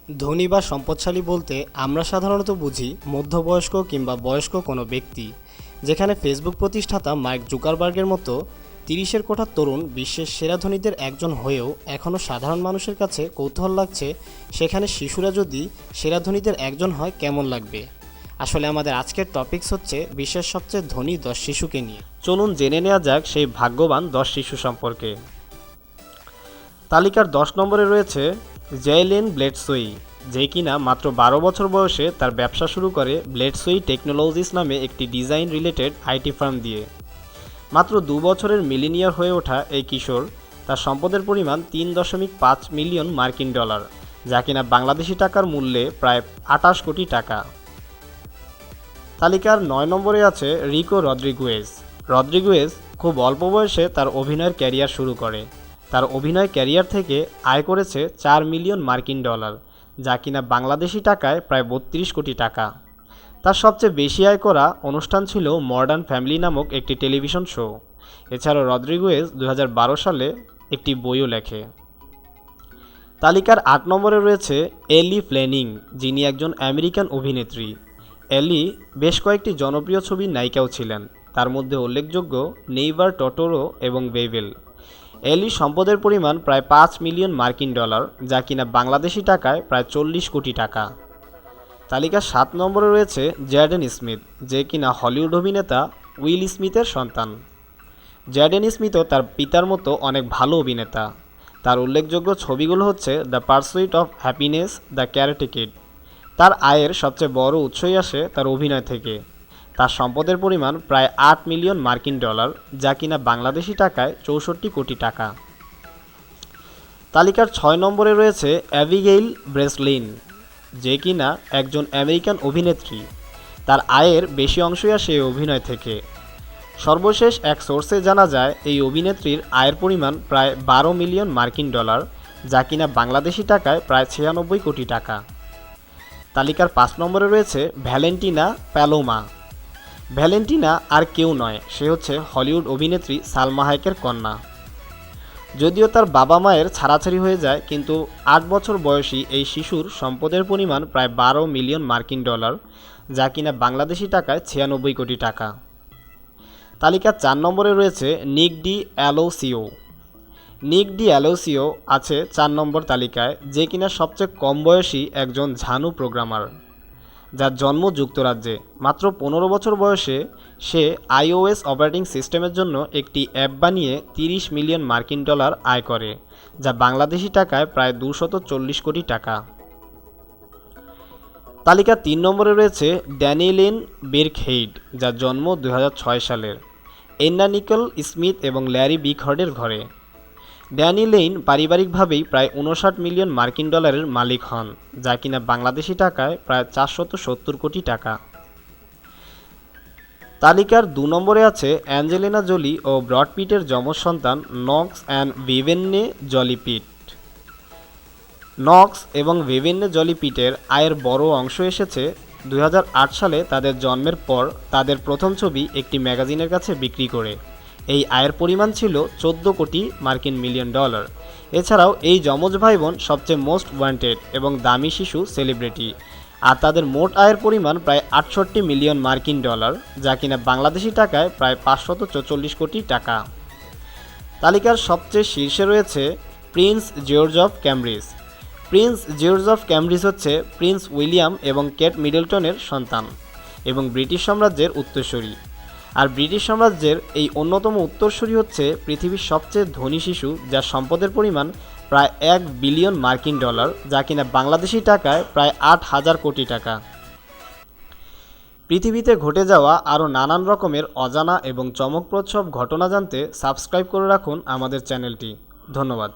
ধনী বা সম্পদশালী বলতে আমরা সাধারণত বুঝি মধ্যবয়স্ক কিংবা বয়স্ক কোনো ব্যক্তি, যেখানে ফেসবুক প্রতিষ্ঠাতা মার্ক জুকারবার্গের মতো 30-এর কোঠার তরুণ বিশ্বের সেরা ধনীদের একজন হয়েও এখনও সাধারণ মানুষের কাছে কৌতূহল লাগছে সেখানে শিশুরা যদি সেরা ধনীদের একজন হয় কেমন লাগবে। আসলে আমাদের আজকের টপিকস হচ্ছে বিশ্বের সবচেয়ে ধনী 10 শিশুকে নিয়ে। চলুন জেনে নেওয়া যাক সেই ভাগ্যবান 10 শিশু সম্পর্কে। তালিকার 10 নম্বরে রয়েছে জেইলেন ব্লেডসোয়ি, যে কিনা মাত্র 12 বছর বয়সে তার ব্যবসা শুরু করে ব্লেডসোয়ি টেকনোলজিস নামে একটি ডিজাইন রিলেটেড আইটি ফার্ম দিয়ে। মাত্র 2 বছরের মিলিনিয়ার হয়ে ওঠা এই কিশোর তার সম্পদের পরিমাণ 3.5 মিলিয়ন মার্কিন ডলার, যা কিনা বাংলাদেশি টাকার মূল্যে প্রায় 28 কোটি টাকা। তালিকার 9 নম্বরে আছে রিকো রদ্রিগুয়েজ। রদ্রিগুয়েজ খুব অল্প বয়সে তার অভিনয়ের ক্যারিয়ার শুরু করে। তার অভিনয় ক্যারিয়ার থেকে আয় করেছে 4 মিলিয়ন মার্কিন ডলার, যা কিনা বাংলাদেশি টাকায় প্রায় 32 কোটি টাকা। তার সবচেয়ে বেশি আয় করা অনুষ্ঠান ছিল মডার্ন ফ্যামিলি নামক একটি টেলিভিশন শো। এছাড়াও রদ্রিগুয়েজ 2012 সালে একটি বইও লেখে। তালিকার 8 নম্বরে রয়েছে এলি ফ্লেনিং, যিনি একজন আমেরিকান অভিনেত্রী। এলি বেশ কয়েকটি জনপ্রিয় ছবির নায়িকাও ছিলেন, তার মধ্যে উল্লেখযোগ্য নেইবার টটোরো এবং বেবেল। এলি সম্পদের পরিমাণ প্রায় 5 মিলিয়ন মার্কিন ডলার, যা কিনা বাংলাদেশি টাকায় প্রায় 40 কোটি টাকা। তালিকার 7 নম্বরে রয়েছে জ্যাডেন স্মিথ, যে কিনা হলিউড অভিনেতা উইল স্মিথের সন্তান। জ্যাডেন স্মিথও তার পিতার মতো অনেক ভালো অভিনেতা। তার উল্লেখযোগ্য ছবিগুলো হচ্ছে the pursuit of happiness, the karate kid. তার আয়ের সবচেয়ে বড় উৎসই আসে তার অভিনয় থেকে। তার সম্পদের পরিমাণ প্রায় 8 মিলিয়ন মার্কিন ডলার, যা কিনা বাংলাদেশি টাকায় 64 কোটি টাকা। তালিকার 6 নম্বরে রয়েছে অ্যাবিগেইল ব্রেসলিন, যে কিনা একজন আমেরিকান অভিনেত্রী। তার আয়ের বেশি অংশই আসে এই অভিনয় থেকে। সর্বশেষ এক সোর্সে জানা যায় এই অভিনেত্রীর আয়ের পরিমাণ প্রায় 12 মিলিয়ন মার্কিন ডলার, যা কিনা বাংলাদেশি টাকায় প্রায় 96 কোটি টাকা। তালিকার 5 নম্বরে রয়েছে ভ্যালেন্টিনা প্যালোমা। ভ্যালেন্টিনা আর কেউ নয়, সে হচ্ছে হলিউড অভিনেত্রী সালমা হায়েকের কন্যা। যদিও তার বাবা মায়ের ছাড়াছাড়ি হয়ে যায়, কিন্তু 8 বছর বয়সী এই শিশুর সম্পদের পরিমাণ প্রায় 12 মিলিয়ন মার্কিন ডলার, যা কিনা বাংলাদেশি টাকায় 96 কোটি টাকা। তালিকার 4 নম্বরে রয়েছে নিক ডি অ্যালোসিও। নিক ডি অ্যালোসিও আছে 4 নম্বর তালিকায়, যে কিনা সবচেয়ে কম বয়সী একজন ঝানু প্রোগ্রামার, যার জন্ম যুক্তরাজ্যে। মাত্র 15 বছর বয়সে সে iOS অপারেটিং সিস্টেমের জন্য একটি অ্যাপ বানিয়ে 30 মিলিয়ন মার্কিন ডলার আয় করে, যা বাংলাদেশি টাকায় প্রায় 240 কোটি টাকা। তালিকা 3 নম্বরে রয়েছে ড্যানিয়েলিন বির্কহেইড, যার জন্ম 2006 সালের এন্না নিকল স্মিথ এবং ল্যারি বিকহার্ডের ঘরে। ড্যানি লেইন পারিবারিকভাবেই প্রায় 59 মিলিয়ন মার্কিন ডলারের মালিক হন, যা কিনা বাংলাদেশি টাকায় প্রায় 470 কোটি টাকা। তালিকার 2 নম্বরে আছে অ্যাঞ্জেলিনা জোলি ও ব্রড পিটের যমজ সন্তান নক্স অ্যান্ড ভিভেন্নে জলি পিট। নক্স এবং ভিভেন্নে জলি পিটের আয়ের বড় অংশ এসেছে 2008 সালে তাদের জন্মের পর তাদের প্রথম ছবি একটি ম্যাগাজিনের কাছে বিক্রি করে। এই আয়ের পরিমাণ ছিল 14 কোটি মার্কিন মিলিয়ন ডলার। এছাড়াও এই যমজ ভাই বোন সবচেয়ে মোস্ট ওয়ান্টেড এবং দামি শিশু সেলিব্রিটি, আর তাদের মোট আয়ের পরিমাণ প্রায় 68 মিলিয়ন মার্কিন ডলার, যা কিনা বাংলাদেশি টাকায় প্রায় 544 কোটি টাকা। তালিকার সবচেয়ে শীর্ষে রয়েছে Prince George of Cambridge. Prince George of Cambridge হচ্ছে প্রিন্স উইলিয়াম এবং কেট মিডলটনের সন্তান এবং ব্রিটিশ সাম্রাজ্যের উত্তরসূরি। আর ব্রিটিশ সাম্রাজ্যের এই অন্যতম উত্তরসূরি হচ্ছে পৃথিবীর সবচেয়ে ধনী শিশু, যার সম্পদের পরিমাণ প্রায় 1 বিলিয়ন মার্কিন ডলার, যা কিনা বাংলাদেশি টাকায় প্রায় 8,000 কোটি টাকা। পৃথিবীতে ঘটে যাওয়া আরও নানান রকমের অজানা এবং চমকপ্রদ সব ঘটনা জানতে সাবস্ক্রাইব করে রাখুন আমাদের চ্যানেলটি। ধন্যবাদ।